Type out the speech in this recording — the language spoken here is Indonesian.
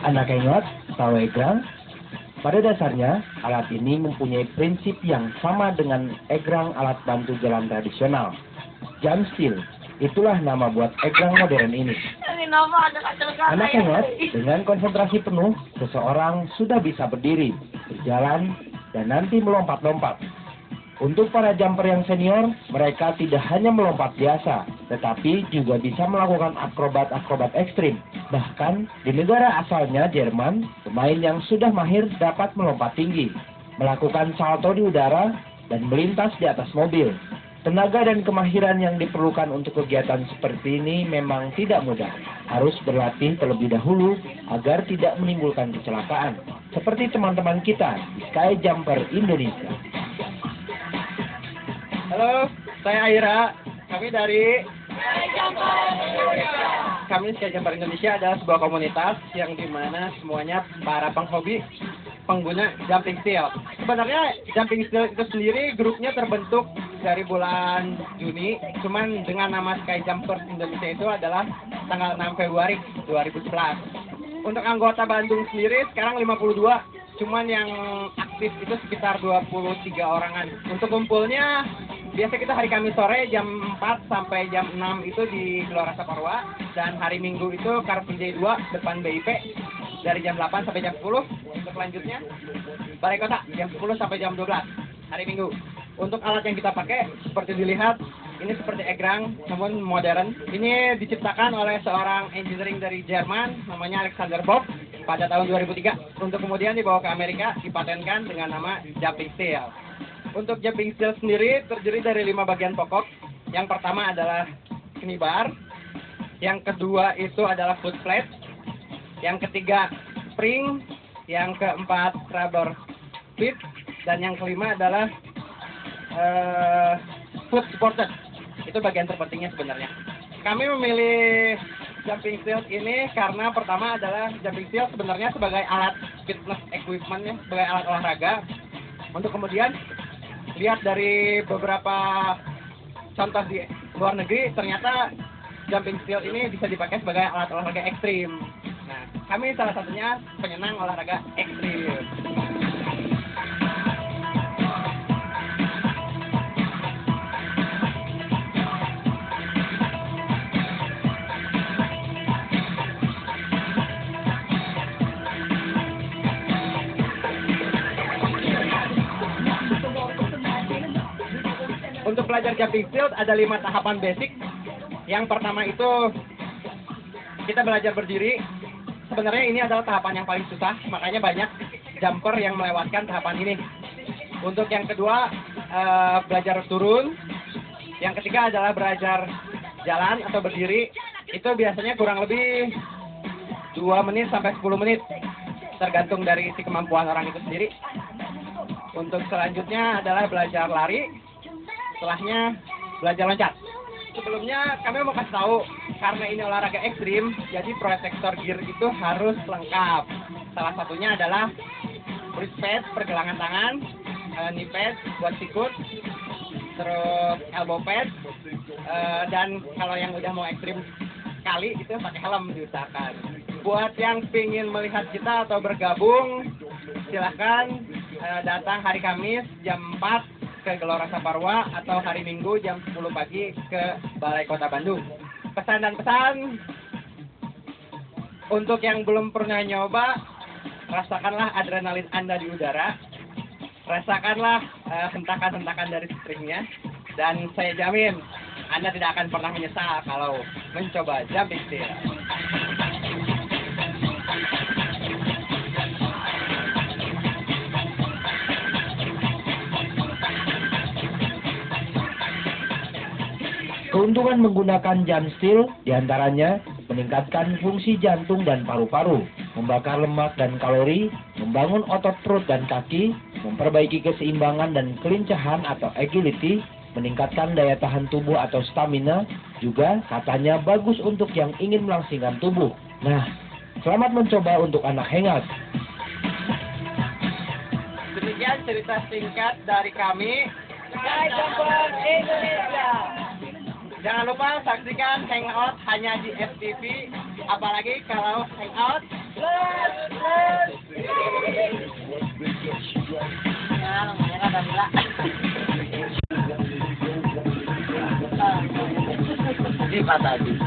Anak hengot, tahu egrang? Pada dasarnya, alat ini mempunyai prinsip yang sama dengan egrang alat bantu jalan tradisional. Jam steel, itulah nama buat egrang modern ini. Anak hengot, dengan konsentrasi penuh, seseorang sudah bisa berdiri, berjalan, dan nanti melompat-lompat. Untuk para jumper yang senior, mereka tidak hanya melompat biasa, tetapi juga bisa melakukan akrobat-akrobat ekstrim. Bahkan, di negara asalnya Jerman, pemain yang sudah mahir dapat melompat tinggi, melakukan salto di udara, dan melintas di atas mobil. Tenaga dan kemahiran yang diperlukan untuk kegiatan seperti ini memang tidak mudah. Harus berlatih terlebih dahulu agar tidak menimbulkan kecelakaan. Seperti teman-teman kita di Sky Jumper Indonesia. Halo, saya Aira. Kami dari Sky Jumper Indonesia adalah sebuah komunitas yang dimana semuanya para penghobi pengguna jumping steel. Sebenarnya jumping steel itu sendiri grupnya terbentuk dari bulan Juni, cuman dengan nama Sky Jumper Indonesia itu adalah tanggal 6 Februari 2011. Untuk anggota Bandung sendiri sekarang 52, cuman yang aktif itu sekitar 23 orangan. Untuk kumpulnya biasa kita hari Kamis sore jam 4 sampai jam 6 itu di Gelora Saparua, dan hari Minggu itu Car Free Day 2 depan BIP dari jam 8 sampai jam 10. Untuk selanjutnya Balai Kota jam 10 sampai jam 12 hari Minggu. Untuk alat yang kita pakai seperti dilihat, ini seperti egrang namun modern. Ini diciptakan oleh seorang engineering dari Jerman namanya Alexander Bob pada tahun 2003. Untuk kemudian dibawa ke Amerika, dipatenkan dengan nama jumping steel. Untuk jumping steel sendiri terdiri dari 5 bagian pokok. Yang pertama adalah knibar, yang kedua itu adalah foot plate, yang ketiga spring, yang keempat rubber feet, dan yang kelima adalah foot supported. Itu bagian terpentingnya sebenarnya. Kami memilih jumping steel ini karena pertama adalah jumping steel sebenarnya sebagai alat fitness equipment, ya, sebagai alat olahraga. Untuk kemudian lihat dari beberapa contoh di luar negeri, ternyata jumping steel ini bisa dipakai sebagai alat olahraga ekstrim. Nah, kami salah satunya penyenang olahraga ekstrim. Untuk belajar jumping steel ada 5 tahapan basic. Yang pertama itu kita belajar berdiri. Sebenarnya ini adalah tahapan yang paling susah, makanya banyak jumper yang melewatkan tahapan ini. Untuk yang kedua belajar turun. Yang ketiga adalah belajar jalan atau berdiri. Itu biasanya kurang lebih 2 menit sampai 10 menit, tergantung dari si kemampuan orang itu sendiri. Untuk selanjutnya adalah belajar lari. Setelahnya belajar loncat. Sebelumnya kami mau kasih tahu, karena ini olahraga ekstrim, jadi protektor gear itu harus lengkap. Salah satunya adalah wrist pad, pergelangan tangan, knee pad buat sikut, terus elbow pad, dan kalau yang udah mau ekstrim sekali itu pakai helm diusahakan. Buat yang ingin melihat kita atau bergabung, silahkan datang hari Kamis jam 4 ke Gelora Saparua atau hari Minggu jam 10 pagi ke Balai Kota Bandung. Pesan dan pesan untuk yang belum pernah nyoba, rasakanlah adrenalin Anda di udara, rasakanlah hentakan-hentakan dari stringnya, dan saya jamin Anda tidak akan pernah menyesal kalau mencoba jumping steel. Keuntungan menggunakan jam steel diantaranya meningkatkan fungsi jantung dan paru-paru, membakar lemak dan kalori, membangun otot perut dan kaki, memperbaiki keseimbangan dan kelincahan atau agility, meningkatkan daya tahan tubuh atau stamina, juga katanya bagus untuk yang ingin melangsingkan tubuh. Nah, selamat mencoba untuk anak hengat. Demikian cerita singkat dari kami, Sky Jumper Indonesia. Jangan lupa saksikan Hangout hanya di FTV, apalagi kalau Hangout Nah, merah dan pula. Di tadi.